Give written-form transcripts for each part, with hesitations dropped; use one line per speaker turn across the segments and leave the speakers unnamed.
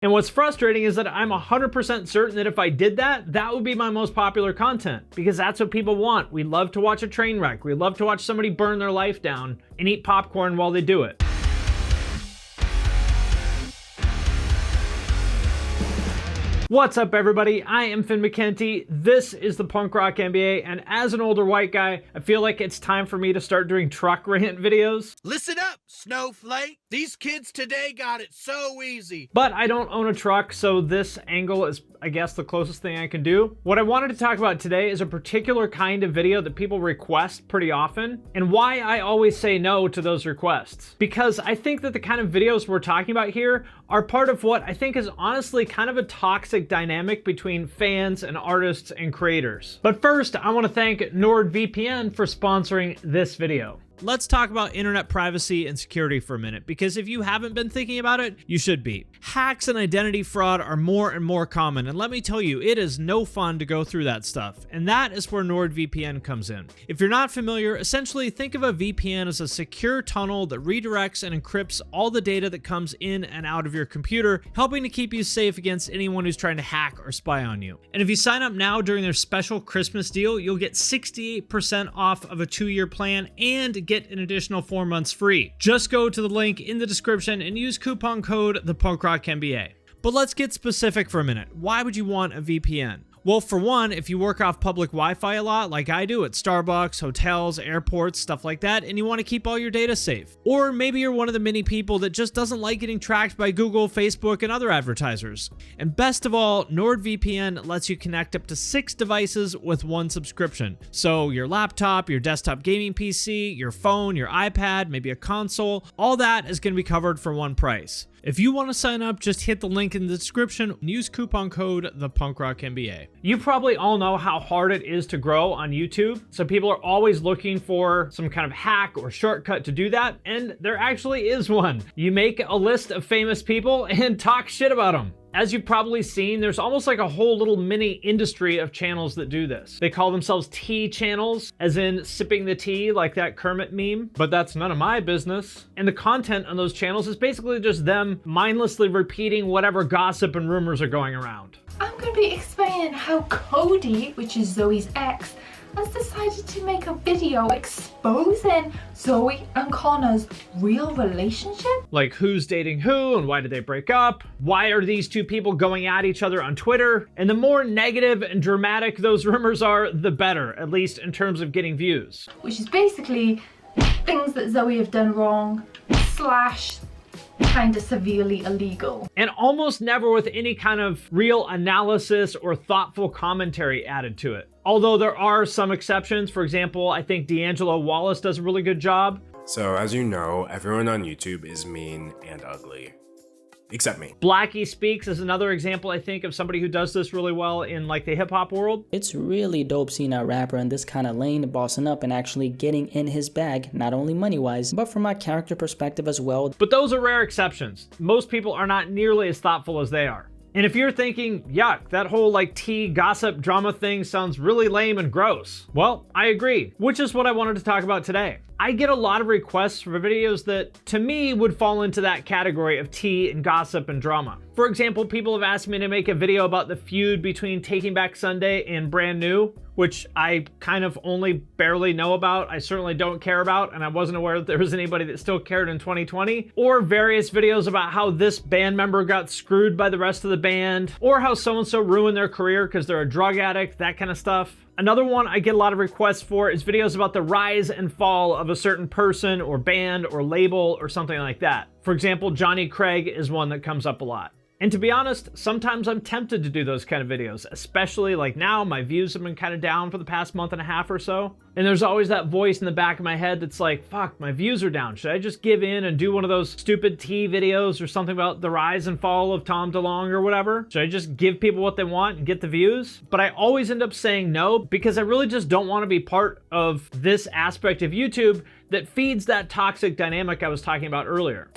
And what's frustrating is that I'm 100% certain that if I did that, that would be my most popular content, because that's what people want. We love to watch a train wreck. We love to watch somebody burn their life down and eat popcorn while they do it. What's up, everybody? I am Finn McKenty. This is the Punk Rock NBA, and as an older white guy, I feel like it's time for me to start doing truck rant videos.
Listen up, snowflake. These kids today got it so easy.
But I don't own a truck, so this angle is, I guess, the closest thing I can do. What I wanted to talk about today is a particular kind of video that people request pretty often, and why I always say no to those requests. Because I think that the kind of videos we're talking about here are part of what I think is honestly kind of a toxic dynamic between fans and artists and creators. But first, I want to thank NordVPN for sponsoring this video. Let's talk about internet privacy and security for a minute, because if you haven't been thinking about it, you should be. Hacks and identity fraud are more and more common, and let me tell you, it is no fun to go through that stuff, and that is where NordVPN comes in. If you're not familiar, essentially think of a VPN as a secure tunnel that redirects and encrypts all the data that comes in and out of your computer, helping to keep you safe against anyone who's trying to hack or spy on you. And if you sign up now during their special Christmas deal, you'll get 68% off of a 2-year plan and get an additional 4 months free. Just go to the link in the description and use coupon code ThePunkRockNBA. But let's get specific for a minute. Why would you want a VPN? Well, for one, if you work off public Wi-Fi a lot, like I do at Starbucks, hotels, airports, stuff like that, and you want to keep all your data safe. Or maybe you're one of the many people that just doesn't like getting tracked by Google, Facebook, and other advertisers. And best of all, NordVPN lets you connect up to 6 devices with one subscription. So your laptop, your desktop gaming PC, your phone, your iPad, maybe a console, all that is going to be covered for one price. If you want to sign up, just hit the link in the description and use coupon code ThePunkRockNBA. You probably all know how hard it is to grow on YouTube, so people are always looking for some kind of hack or shortcut to do that, and there actually is one. You make a list of famous people and talk shit about them. As you've probably seen, there's almost like a whole little mini industry of channels that do this. They call themselves tea channels, as in sipping the tea, like that Kermit meme, but that's none of my business. And the content on those channels is basically just them mindlessly repeating whatever gossip and rumors are going around.
I'm going to be explaining how Cody, which is Zoe's ex, has decided to make a video exposing Zoe and Connor's real relationship.
Like who's dating who and why did they break up? Why are these two people going at each other on Twitter? And the more negative and dramatic those rumors are, the better, at least in terms of getting views.
Which is basically things that Zoe have done wrong, / kind of severely illegal.
And almost never with any kind of real analysis or thoughtful commentary added to it. Although there are some exceptions. For example, I think Dangelo Wallace does a really good job.
So as you know, everyone on YouTube is mean and ugly. Except me.
Blackyspeakz is another example, I think, of somebody who does this really well in like the hip hop world.
It's really dope seeing a rapper in this kind of lane bossing up and actually getting in his bag, not only money-wise, but from a character perspective as well.
But those are rare exceptions. Most people are not nearly as thoughtful as they are. And if you're thinking, yuck, that whole like tea gossip drama thing sounds really lame and gross, well, I agree, which is what I wanted to talk about today. I get a lot of requests for videos that, to me, would fall into that category of tea and gossip and drama. For example, people have asked me to make a video about the feud between Taking Back Sunday and Brand New, which I kind of only barely know about. I certainly don't care about, and I wasn't aware that there was anybody that still cared in 2020. Or various videos about how this band member got screwed by the rest of the band, or how so-and-so ruined their career because they're a drug addict, that kind of stuff. Another one I get a lot of requests for is videos about the rise and fall of a certain person or band or label or something like that. For example, Jonny Craig is one that comes up a lot. And to be honest, sometimes I'm tempted to do those kind of videos, especially like now my views have been kind of down for the past month and a half or so. And there's always that voice in the back of my head that's like, fuck, my views are down. Should I just give in and do one of those stupid tea videos or something about the rise and fall of Tom DeLonge or whatever? Should I just give people what they want and get the views? But I always end up saying no, because I really just don't want to be part of this aspect of YouTube that feeds that toxic dynamic I was talking about earlier.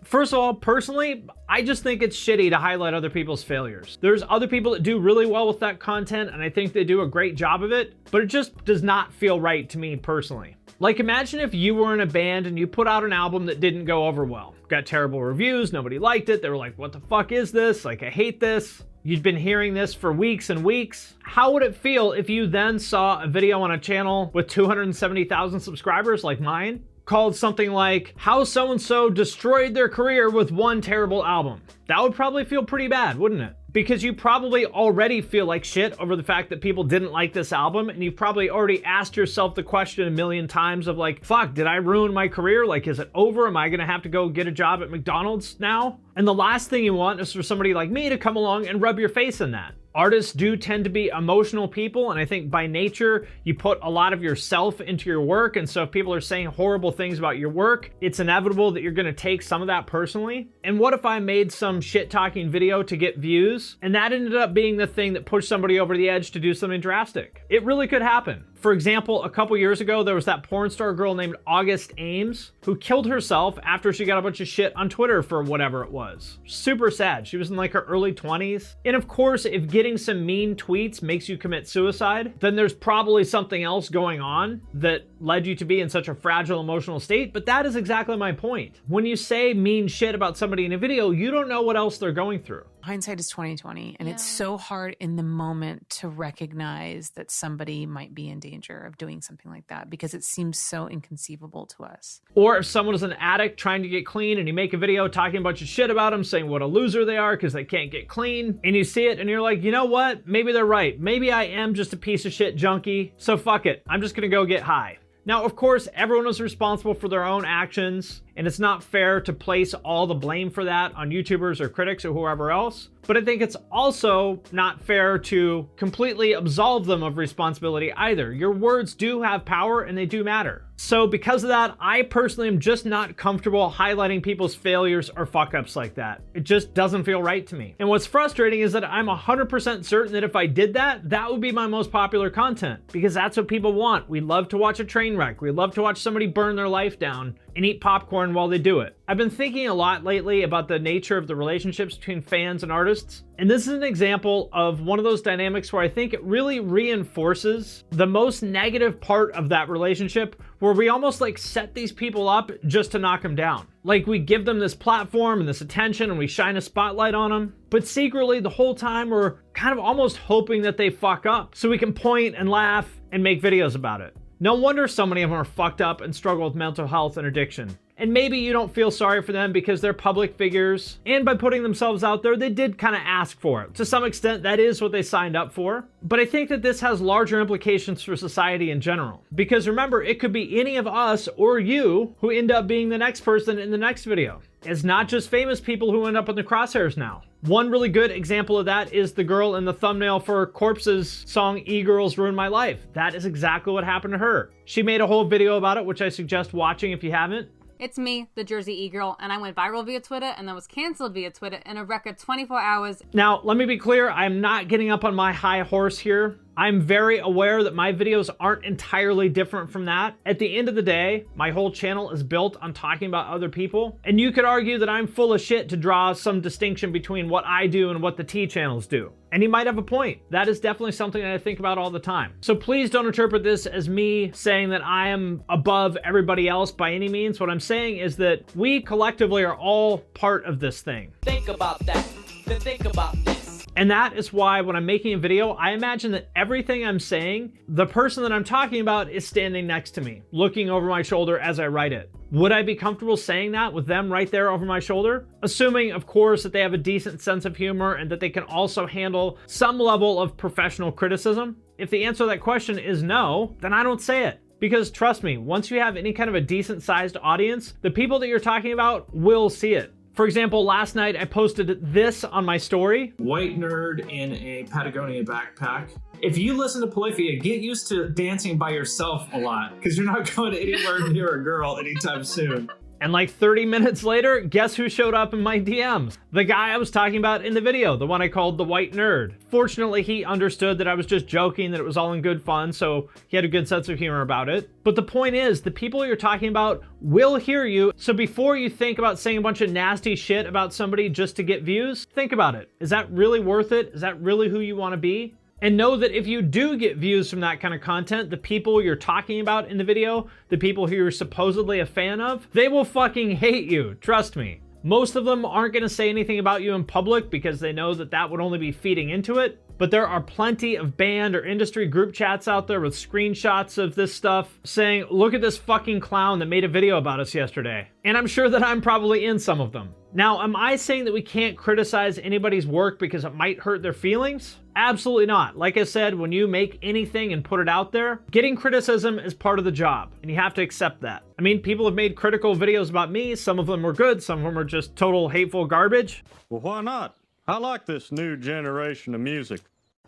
First of all, personally, I just think it's shitty to highlight other people's failures. There's other people that do really well with that content, and I think they do a great job of it, but it just does not feel right to me personally. Like, imagine if you were in a band and you put out an album that didn't go over well. Got terrible reviews, nobody liked it, they were like, what the fuck is this? Like, I hate this. You'd been hearing this for weeks and weeks. How would it feel if you then saw a video on a channel with 270,000 subscribers like mine, called something like, how so-and-so destroyed their career with one terrible album? That would probably feel pretty bad, wouldn't it? Because you probably already feel like shit over the fact that people didn't like this album, and you've probably already asked yourself the question a million times of like, fuck, did I ruin my career? Like, is it over? Am I gonna have to go get a job at McDonald's now? And the last thing you want is for somebody like me to come along and rub your face in that. Artists do tend to be emotional people, and I think by nature, you put a lot of yourself into your work, and so if people are saying horrible things about your work, it's inevitable that you're gonna take some of that personally. And what if I made some shit-talking video to get views, and that ended up being the thing that pushed somebody over the edge to do something drastic? It really could happen. For example, a couple years ago, there was that porn star girl named August Ames who killed herself after she got a bunch of shit on Twitter for whatever it was. Super sad. She was in like her early 20s. And of course, if getting some mean tweets makes you commit suicide, then there's probably something else going on that led you to be in such a fragile emotional state. But that is exactly my point. When you say mean shit about somebody in a video, you don't know what else they're going through.
Hindsight is 20/20, and it's so hard in the moment to recognize that somebody might be in danger of doing something like that because it seems so inconceivable to us.
Or if someone is an addict trying to get clean and you make a video talking a bunch of shit about them, saying what a loser they are because they can't get clean, and you see it and you're like, you know what? Maybe they're right. Maybe I am just a piece of shit junkie, so fuck it. I'm just gonna go get high. Now, of course, everyone is responsible for their own actions, and it's not fair to place all the blame for that on YouTubers or critics or whoever else. But I think it's also not fair to completely absolve them of responsibility either. Your words do have power and they do matter. So because of that, I personally am just not comfortable highlighting people's failures or fuck-ups like that. It just doesn't feel right to me. And what's frustrating is that I'm 100% certain that if I did that, that would be my most popular content, because that's what people want. We love to watch a train wreck. We love to watch somebody burn their life down and eat popcorn while they do it. I've been thinking a lot lately about the nature of the relationships between fans and artists, and this is an example of one of those dynamics where I think it really reinforces the most negative part of that relationship, where we almost like set these people up just to knock them down. Like we give them this platform and this attention and we shine a spotlight on them, but secretly the whole time we're kind of almost hoping that they fuck up so we can point and laugh and make videos about it. No wonder so many of them are fucked up and struggle with mental health and addiction. And maybe you don't feel sorry for them because they're public figures, and by putting themselves out there, they did kind of ask for it. To some extent, that is what they signed up for. But I think that this has larger implications for society in general. Because remember, it could be any of us or you who end up being the next person in the next video. It's not just famous people who end up in the crosshairs now. One really good example of that is the girl in the thumbnail for Corpse's song E-Girls Ruined My Life. That is exactly what happened to her. She made a whole video about it, which I suggest watching if you haven't.
It's me, the Jersey E-Girl, and I went viral via Twitter and then was canceled via Twitter in a record 24 hours.
Now, let me be clear, I'm not getting up on my high horse here. I'm very aware that my videos aren't entirely different from that. At the end of the day, my whole channel is built on talking about other people. And you could argue that I'm full of shit to draw some distinction between what I do and what the T channels do. And you might have a point. That is definitely something that I think about all the time. So please don't interpret this as me saying that I am above everybody else by any means. What I'm saying is that we collectively are all part of this thing.
Think about that. Then think about this.
And that is why when I'm making a video, I imagine that everything I'm saying, the person that I'm talking about is standing next to me, looking over my shoulder as I write it. Would I be comfortable saying that with them right there over my shoulder? Assuming, of course, that they have a decent sense of humor and that they can also handle some level of professional criticism. If the answer to that question is no, then I don't say it. Because trust me, once you have any kind of a decent sized audience, the people that you're talking about will see it. For example, last night I posted this on my story.
White nerd in a Patagonia backpack. If you listen to Polyphia, get used to dancing by yourself a lot, because you're not going anywhere near a girl anytime soon.
And like 30 minutes later, guess who showed up in my DMs? The guy I was talking about in the video, the one I called the white nerd. Fortunately, he understood that I was just joking, that it was all in good fun, so he had a good sense of humor about it. But the point is, the people you're talking about will hear you, so before you think about saying a bunch of nasty shit about somebody just to get views, think about it. Is that really worth it? Is that really who you want to be? And know that if you do get views from that kind of content, the people you're talking about in the video, the people who you're supposedly a fan of, they will fucking hate you, trust me. Most of them aren't gonna say anything about you in public because they know that that would only be feeding into it. But there are plenty of band or industry group chats out there with screenshots of this stuff saying, look at this fucking clown that made a video about us yesterday. And I'm sure that I'm probably in some of them. Now, am I saying that we can't criticize anybody's work because it might hurt their feelings? Absolutely not. Like I said, when you make anything and put it out there, getting criticism is part of the job, and you have to accept that. I mean, people have made critical videos about me. Some of them were good, some of them are just total hateful garbage.
Well, why not? I like this new generation of music.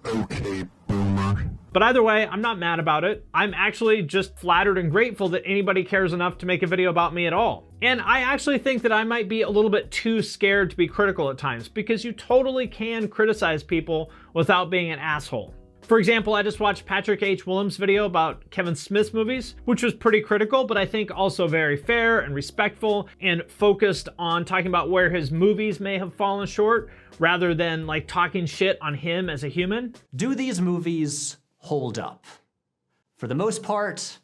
Okay, boomer.
But either way, I'm not mad about it. I'm actually just flattered and grateful that anybody cares enough to make a video about me at all. And I actually think that I might be a little bit too scared to be critical at times, because you totally can criticize people without being an asshole. For example, I just watched Patrick H. Willems' video about Kevin Smith's movies, which was pretty critical, but I think also very fair and respectful and focused on talking about where his movies may have fallen short, rather than like talking shit on him as a human.
Do these movies hold up? For the most part,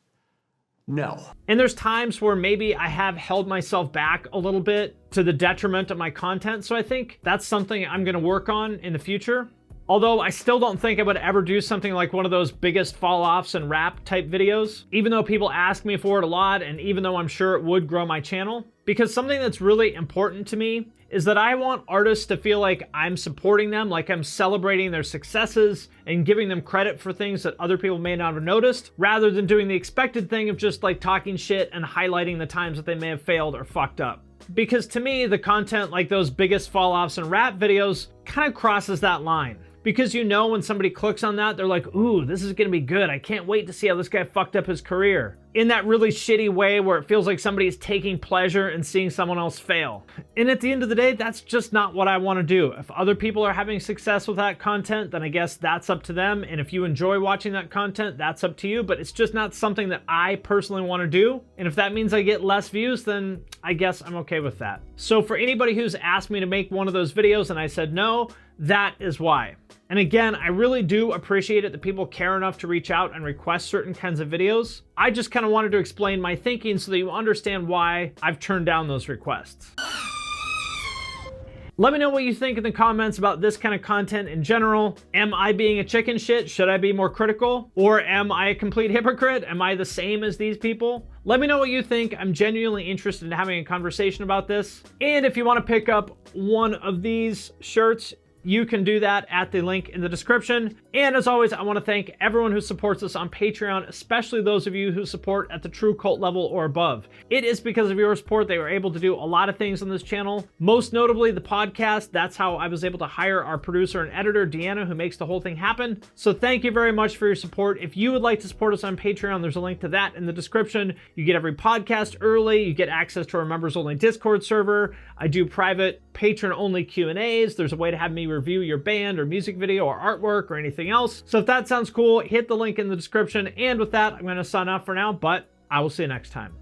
no.
And there's times where maybe I have held myself back a little bit to the detriment of my content, so I think that's something I'm gonna work on in the future. Although I still don't think I would ever do something like one of those biggest fall-offs and rap type videos, even though people ask me for it a lot, and even though I'm sure it would grow my channel. Because something that's really important to me is that I want artists to feel like I'm supporting them, like I'm celebrating their successes and giving them credit for things that other people may not have noticed, rather than doing the expected thing of just like talking shit and highlighting the times that they may have failed or fucked up. Because to me, the content like those biggest fall-offs and rap videos kind of crosses that line. Because you know when somebody clicks on that, they're like, ooh, this is gonna be good. I can't wait to see how this guy fucked up his career. In that really shitty way where it feels like somebody's taking pleasure in seeing someone else fail. And at the end of the day, that's just not what I wanna do. If other people are having success with that content, then I guess that's up to them. And if you enjoy watching that content, that's up to you. But it's just not something that I personally wanna do. And if that means I get less views, then I guess I'm okay with that. So for anybody who's asked me to make one of those videos and I said no, that is why. And again, I really do appreciate it that people care enough to reach out and request certain kinds of videos. I just kind of wanted to explain my thinking so that you understand why I've turned down those requests. Let me know what you think in the comments about this kind of content in general. Am I being a chicken shit? Should I be more critical? Or am I a complete hypocrite? Am I the same as these people? Let me know what you think. I'm genuinely interested in having a conversation about this. And if you want to pick up one of these shirts, you can do that at the link in the description. And as always, I want to thank everyone who supports us on Patreon, especially those of you who support at the true cult level or above. It is because of your support that we're able to do a lot of things on this channel, most notably the podcast. That's how I was able to hire our producer and editor, Deanna, who makes the whole thing happen. So thank you very much for your support. If you would like to support us on Patreon, there's a link to that in the description. You get every podcast early, you get access to our members only Discord server. I do private patron only Q&As. There's a way to have me review your band or music video or artwork or anything else. So if that sounds cool, hit the link in the description. And with that, I'm going to sign off for now, but I will see you next time.